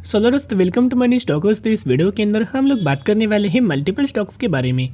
सो दोस्तों welcome to money stocks. तो इस वीडियो के अंदर हम लोग बात करने वाले हैं मल्टीपल स्टॉक्स के बारे में।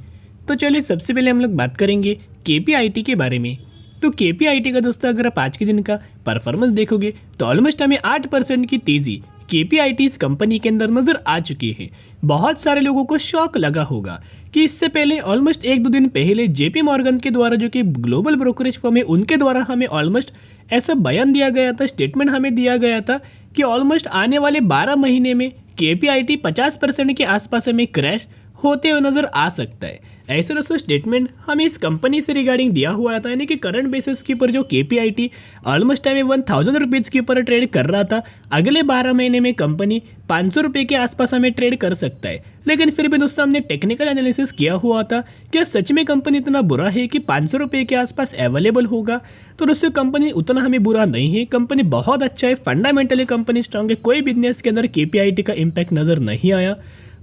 तो चलिए सबसे पहले हम लोग बात करेंगे केपीआईटी के बारे में। तो केपीआईटी का दोस्तों अगर आप आज के दिन का परफॉर्मेंस देखोगे तो ऑलमोस्ट हमें 8% की तेज़ी केपीआईटी इस कंपनी के अंदर नजर आ चुकी है। बहुत सारे लोगों को शॉक लगा होगा कि इससे पहले ऑलमोस्ट 1-2 दिन पहले जेपी मॉर्गन के द्वारा, जो कि ग्लोबल ब्रोकरेज फर्म है, उनके द्वारा हमें ऑलमोस्ट ऐसा बयान दिया गया था, स्टेटमेंट हमें दिया गया था कि ऑलमोस्ट आने वाले 12 महीने में केपीआईटी 50% के आसपास हमें क्रैश होते हुए नजर आ सकता है। ऐसे दोस्तों स्टेटमेंट हमें इस कंपनी से रिगार्डिंग दिया हुआ था, यानी कि करंट बेसिस के ऊपर जो केपीआईटी ऑलमोस्ट टाइम 1000 रुपीज़ के ऊपर ट्रेड कर रहा था, अगले 12 महीने में कंपनी 500 रुपये के आसपास हमें ट्रेड कर सकता है। लेकिन फिर भी दोस्तों हमने टेक्निकल एनालिसिस किया हुआ था कि सच में कंपनी इतना बुरा है कि 500 रुपये के आसपास अवेलेबल होगा। तो दोस्तों कंपनी उतना हमें बुरा नहीं है, कंपनी बहुत अच्छा है, फंडामेंटली कंपनी स्ट्रांग है, कोई बिजनेस के अंदर केपीआईटी का इम्पैक्ट नज़र नहीं आया।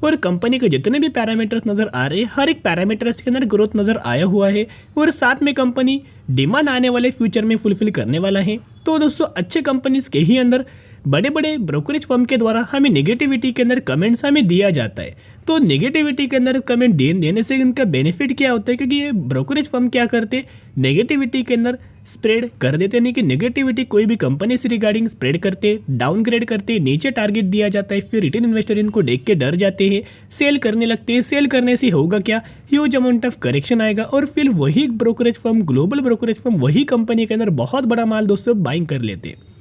और कंपनी के जितने भी पैरामीटर्स नज़र आ रहे हैं, हर एक पैरामीटर्स के अंदर ग्रोथ नज़र आया हुआ है और साथ में कंपनी डिमांड आने वाले फ्यूचर में फुलफिल करने वाला है। तो दोस्तों अच्छे कंपनीज के ही अंदर बड़े बड़े ब्रोकरेज फर्म के द्वारा हमें नेगेटिविटी के अंदर कमेंट्स हमें दिया जाता है। तो नेगेटिविटी के अंदर कमेंट देने से इनका बेनिफिट क्या होता है, क्योंकि ये ब्रोकरेज फर्म क्या करते हैं, नेगेटिविटी के अंदर स्प्रेड कर देते हैं। नहीं कि नेगेटिविटी कोई भी कंपनी से रिगार्डिंग स्प्रेड करते, डाउनग्रेड करते, नीचे टारगेट दिया जाता है, फिर रिटेल इन्वेस्टर इनको देख के डर जाते हैं, सेल करने लगते हैं। सेल करने से होगा क्या, ह्यूज अमाउंट ऑफ करेक्शन आएगा और फिर वही brokerage firm, global brokerage firm, वही कंपनी के अंदर बहुत बड़ा माल दोस्तों बाइंग कर लेते हैं।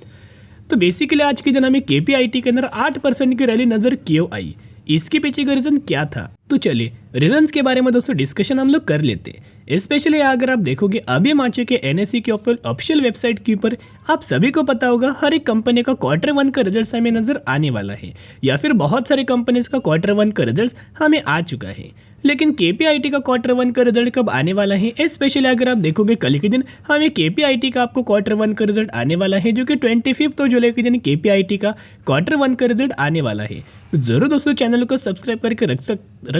तो बेसिकली आज के दिन हमें केपीआईटी के अंदर 8% की रैली नजर क्यों आई, इसके पीछे का रीजन क्या था। तो चलिए रीजंस के बारे में दोस्तों डिस्कशन हम लोग कर लेते हैं। स्पेशली अगर आप देखोगे अभी मार्च के एनएसई के ऑफिशियल वेबसाइट के ऊपर आप सभी को पता होगा हर एक कंपनी का Q1 का रिजल्ट हमें नजर आने वाला है, या फिर बहुत सारे कंपनीज का Q1 का रिजल्ट हमें आ चुका है। लेकिन केपीआईटी का Q1 का रिजल्ट कब आने वाला है, स्पेशली अगर आप देखोगे कल के दिन हमें केपीआईटी का आपको Q1 का रिजल्ट आने वाला है, जो कि 25 जुलाई के दिन केपीआईटी का Q1 का रिजल्ट आने वाला है। तो जरूर दोस्तों चैनल को सब्सक्राइब करके रख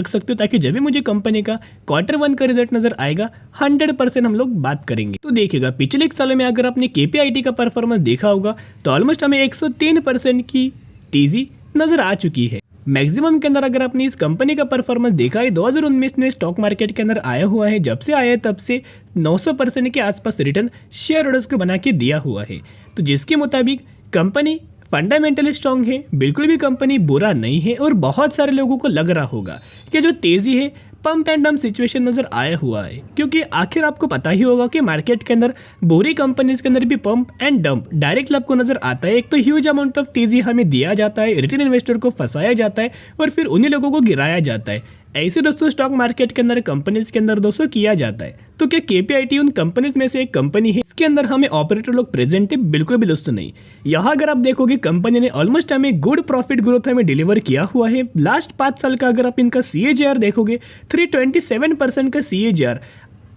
सकते हो, ताकि जब भी मुझे कंपनी का Q1 का रिजल्ट नजर आएगा 100% हम लोग बात करेंगे। तो देखिएगा पिछले एक सालों में अगर आपने केपीआईटी का परफॉर्मेंस देखा होगा तो ऑलमोस्ट हमें 103% की तेजी नजर आ चुकी है। मैक्सिमम के अंदर अगर आपने इस कंपनी का परफॉर्मेंस देखा है 2019 में स्टॉक मार्केट के अंदर आया हुआ है, जब से आया है तब से 900% के आसपास रिटर्न शेयर होल्डर्स को बना के दिया हुआ है। तो जिसके मुताबिक कंपनी फंडामेंटली स्ट्रांग है, बिल्कुल भी कंपनी बुरा नहीं है। और बहुत सारे लोगों को लग रहा होगा कि जो तेज़ी है पंप एंड डंप सिचुएशन नजर आया हुआ है, क्योंकि आखिर आपको पता ही होगा कि मार्केट के अंदर बुरी कंपनीज के अंदर भी पंप एंड डंप डायरेक्ट आपको नजर आता है। एक तो ह्यूज अमाउंट ऑफ तेजी हमें दिया जाता है, रिटेल इन्वेस्टर को फंसाया जाता है और फिर उन्हीं लोगों को गिराया जाता है। ऐसे दोस्तों स्टॉक मार्केट के अंदर कंपनीज के अंदर दोस्तों किया जाता है। तो क्या केपीआईटी उन कंपनीज में से एक कंपनी है? इसके अंदर हमें ऑपरेटर लोग प्रेजेंट है? बिल्कुल भी दोस्तों नहीं। यहाँ अगर आप देखोगे कंपनी ने ऑलमोस्ट हमें गुड प्रॉफिट ग्रोथ हमें डिलीवर किया हुआ है। लास्ट 5 साल का अगर आप इनका CAGR देखोगे 327% का CAGR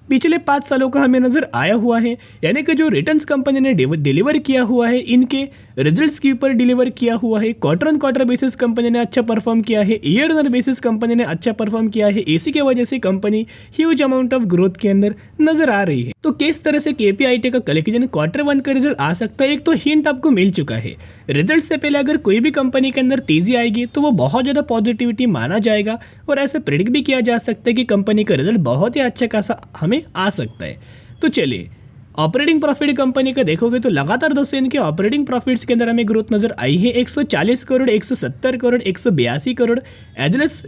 पिछले 5 सालों का हमें नजर आया हुआ है। यानी कि जो रिटर्न्स कंपनी ने डिलीवर किया हुआ है, इनके रिजल्ट्स के ऊपर डिलीवर किया हुआ है। क्वार्टर बेसिस कंपनी ने अच्छा परफॉर्म किया है, ईयर ऑन बेसिस कंपनी ने अच्छा परफॉर्म किया है। इसी की वजह से company huge amount of growth के अंदर नजर आ रही है। तो किस तरह से केपीआईटी का कल के दिन Q1 का रिजल्ट आ सकता है, एक तो हिंट आपको मिल चुका है। रिजल्ट से पहले अगर कोई भी कंपनी के अंदर तेजी आएगी तो वो बहुत ज़्यादा पॉजिटिविटी माना जाएगा और ऐसा प्रेडिक्ट भी किया जा सकता है कि कंपनी का रिजल्ट बहुत ही अच्छा खासा हमें आ सकता है। तो चलिए ऑपरेटिंग प्रॉफिट कंपनी का देखोगे तो लगातार दोस्तों इनके ऑपरेटिंग प्रॉफिट्स के अंदर हमें ग्रोथ नजर आई है। 140 करोड़, 170 करोड़, 182 करोड़ एजनेस।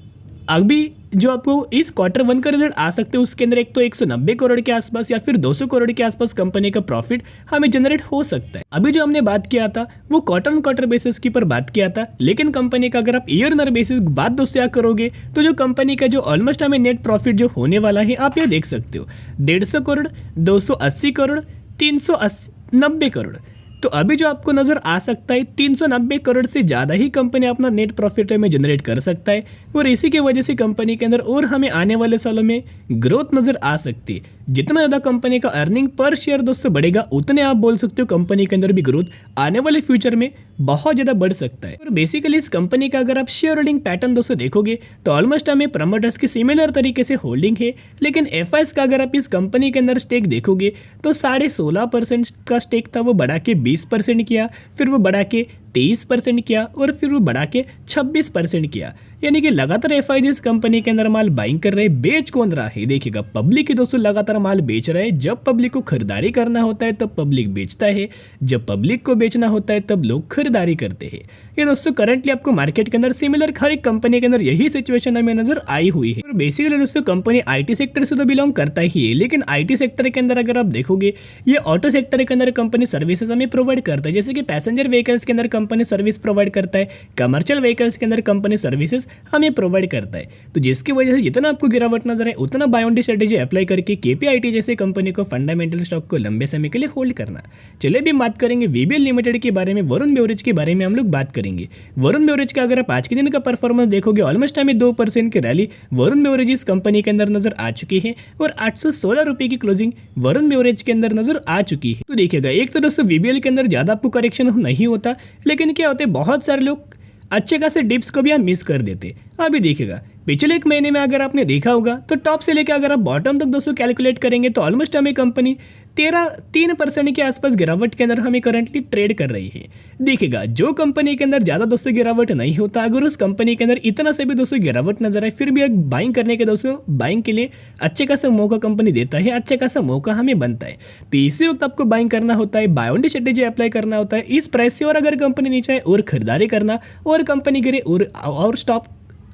अभी जो आपको इस Q1 का रिजल्ट आ सकते हैं उसके अंदर एक तो 190 करोड़ के आसपास या फिर 200 करोड़ के आसपास कंपनी का प्रॉफिट हमें जनरेट हो सकता है। अभी जो हमने बात किया था वो क्वार्टर बेसिस के ऊपर बात किया था, लेकिन कंपनी का अगर आप ईयर ऑन बेसिस बात दोस्तों क्या करोगे तो जो कंपनी का जो ऑलमोस्ट हमें नेट प्रॉफिट जो होने वाला है आप ये देख सकते हो 150 करोड़, 280 करोड़, 390 करोड़। तो अभी जो आपको नजर आ सकता है 390 करोड़ से ज़्यादा ही कंपनी अपना नेट प्रॉफिट में जनरेट कर सकता है और इसी की वजह से कंपनी के अंदर और हमें आने वाले सालों में ग्रोथ नजर आ सकती है। जितना ज़्यादा कंपनी का अर्निंग पर शेयर दोस्तों बढ़ेगा उतने आप बोल सकते हो कंपनी के अंदर भी ग्रोथ आने वाले फ्यूचर में बहुत ज़्यादा बढ़ सकता है। और बेसिकली इस कंपनी का अगर आप शेयर होल्डिंग पैटर्न दोस्तों देखोगे तो ऑलमोस्ट हमें प्रमोटर्स की सिमिलर तरीके से होल्डिंग है, लेकिन एफआईएस का अगर आप इस कंपनी के अंदर स्टेक देखोगे तो 16.5% का स्टेक था, वो बढ़ा के 20% किया, फिर वो बढ़ा के 23% किया और फिर वो बढ़ा के 26% किया। यानी कि लगातार एफआईजी इस कंपनी के अंदर माल बाइंग कर रहे, बेच कौन रहा है? देखिएगा, पब्लिक ही दोस्तों लगातार माल बेच रहा है। जब पब्लिक को खरीदारी करना होता है तब पब्लिक बेचता है, जब पब्लिक को बेचना होता है तब लोग खरीदारी करते हैं। ये दोस्तों करंटली आपको मार्केट के अंदर सिमिलर हर एक कंपनी के अंदर यही सिचुएशन हमें नजर आई हुई है। और बेसिकली दोस्तों कंपनी आईटी सेक्टर से तो बिलोंग करता ही है, लेकिन आईटी सेक्टर के अंदर अगर आप देखोगे, ये ऑटो सेक्टर के अंदर कंपनी सर्विसेज हमें प्रोवाइड करता है। जैसे कि पैसेंजर व्हीकल्स के अंदर कंपनी सर्विस प्रोवाइड करता है, कमर्शियल व्हीकल्स के अंदर कंपनी सर्विसेज हमें प्रोवाइड करता है। तो जिसकी वजह से जितना आपको गिरावट नजर है उतना buy on dip strategy apply करके केपीआईटी जैसे कंपनी को फंडामेंटल स्टॉक को लंबे समय के लिए होल्ड करना। चलिए भी बात करेंगे वीबीएल लिमिटेड के बारे में, वरुण बेवरेज के बारे में हम लोग बात करेंगे। वरुण बेवरेज का अगर आप आज के दिन का परफॉर्मेंस देखोगे, ऑलमोस्ट हमें 2% की रैली वरुण बेवरेज इस कंपनी के अंदर नजर आ चुकी है और 816 रुपए की क्लोजिंग वरुण बेवरेज के अंदर नजर आ चुकी है। तो देखिएगा, एक तो दोस्तों वीबीएल के अंदर ज्यादा आपको करेक्शन नहीं होता, लेकिन क्या होते हैं बहुत सारे लोग अच्छे खासे डिप्स को भी आप मिस कर देते। अभी देखिएगा, पिछले एक महीने में अगर आपने देखा होगा तो टॉप से लेकर अगर आप बॉटम तक दोस्तों कैलकुलेट करेंगे तो ऑलमोस्ट हमें कंपनी 3% के आसपास गिरावट के अंदर हमें करंटली ट्रेड कर रही है। देखिएगा, जो कंपनी के अंदर ज़्यादा दोस्तों गिरावट नहीं होता, अगर उस कंपनी के अंदर इतना से भी दोस्तों गिरावट नजर आए, फिर भी एक बाइंग करने के दोस्तों बाइंग के लिए अच्छे खासा मौका कंपनी देता है, अच्छे खासा मौका हमें बनता है। तो इसी वक्त आपको बाइंग करना होता है, buy on dip strategy apply करना होता है इस प्राइस से। और अगर कंपनी नीचे आए और खरीदारी करना, और कंपनी गिरे और स्टॉप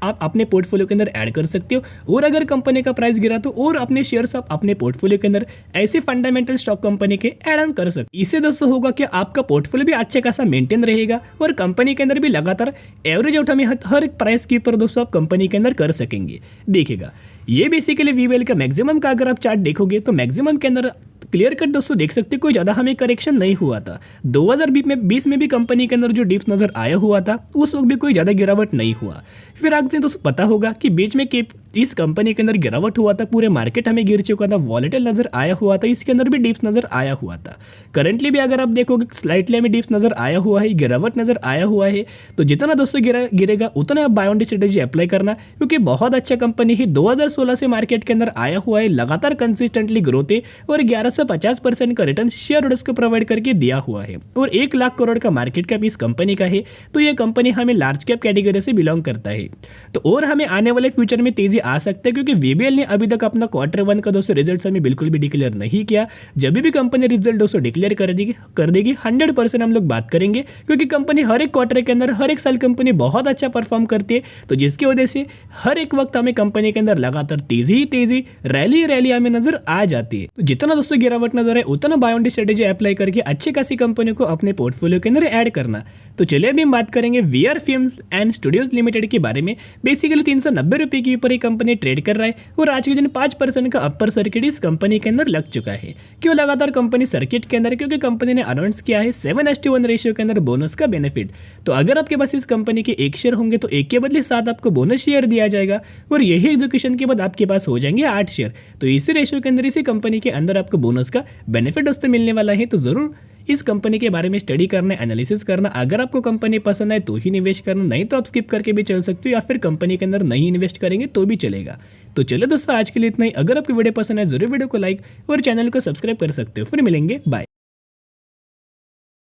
आप अपने पोर्टफोलियो के अंदर ऐड कर सकते हो। और अगर कंपनी का प्राइस गिरा तो और अपने शेयर्स आप अपने पोर्टफोलियो के अंदर ऐसे फंडामेंटल स्टॉक कंपनी के ऐड ऑन कर सकते। इससे दोस्तों होगा कि आपका पोर्टफोलियो भी अच्छे खासा मेंटेन रहेगा और कंपनी के अंदर भी लगातार एवरेज आउट हमें हर एक प्राइस के ऊपर दोस्तों आप कंपनी के अंदर कर सकेंगे। देखिएगा, ये बेसिकली वीबीएल का मैक्सिमम का अगर आप चार्ट देखोगे तो मैक्सिमम के अंदर क्लियर कट दोस्तों देख सकते कोई ज़्यादा हमें करेक्शन नहीं हुआ था। 2020 में भी कंपनी के अंदर जो डिप्स नजर आया हुआ था उस वक्त भी कोई ज़्यादा गिरावट नहीं हुआ। फिर आपने दोस्तों पता होगा कि बीच में इस कंपनी के अंदर गिरावट हुआ था, पूरे मार्केट हमें गिर चुका था, वॉलेटाइल नजर आया हुआ था, इसके अंदर भी डिप्स नजर आया हुआ था। करंटली भी अगर आप देखोगे स्लाइटली हमें डिप्स नजर आया हुआ है, गिरावट नजर आया हुआ है। तो जितना दोस्तों गिरेगा उतना आप buy on dip strategy apply करना, क्योंकि बहुत अच्छा कंपनी है। 2016 से मार्केट के अंदर आया हुआ है, लगातार कंसिस्टेंटली ग्रोथ है और 1150% का रिटर्न शेयर होल्डर्स को प्रोवाइड करके दिया हुआ है। और 1 लाख करोड़ का मार्केट कैप इस कंपनी का है। तो ये कंपनी हमें लार्ज कैप कैटेगरी से बिलोंग करता है। तो और हमें आने वाले फ्यूचर में तेजी आ सकता है, क्योंकि वीबीएल ने अभी तक अपना Q1 का दोस्तों रिजल्ट हमें बिल्कुल भी डिक्लेयर नहीं किया। जब भी कंपनी रिजल्ट दोस्तों डिक्लेयर कर देगी 100% हम लोग बात करेंगे, क्योंकि कंपनी हर एक क्वार्टर के अंदर हर एक साल कंपनी बहुत अच्छा परफॉर्म करती है। तो जिसकी वजह से हर एक वक्त हमें कंपनी के अंदर लगातार तेजी रैली हमें नजर आ जाती है। तो जितना दोस्तों गिरावट नजर है उतना buy on dip strategy apply करके अच्छी खासी कंपनी को अपने पोर्टफोलियो के अंदर ऐड करना। तो चलिए अभी हम बात करेंगे VR films and studios limited के बारे में। बेसिकली 390 रुपए के ऊपर ये कंपनी ट्रेड कर रहा है और आज के दिन 5% का अपर सर्किट इस कंपनी के अंदर लग चुका है। क्यों लगातार कंपनी सर्किट के अंदर? क्योंकि कंपनी ने अनाउंस किया है 7:1 रेशियो के अंदर बोनस का बेनिफिट। तो अगर आपके पास इस कंपनी के 1 शेयर होंगे तो 1 के बदले 7 आपको बोनस शेयर दिया जाएगा और यही एग्जीक्यूशन के बाद आपके पास हो जाएंगे 8 शेयर। तो इसी रेशियो के अंदर इसी कंपनी के अंदर आपको बोनस का बेनिफिट दोस्तों मिलने वाला है। तो जरूर इस कंपनी के बारे में स्टडी करना, एनालिसिस करना। अगर आपको कंपनी पसंद आए तो ही निवेश करना, नहीं तो आप स्किप करके भी चल सकते हो या फिर कंपनी के अंदर नहीं इन्वेस्ट करेंगे तो भी चलेगा। तो चलो दोस्तों आज के लिए इतना ही। अगर आपको वीडियो पसंद है जरूर वीडियो को लाइक और चैनल को सब्सक्राइब कर सकते हो। फिर मिलेंगे, बाय।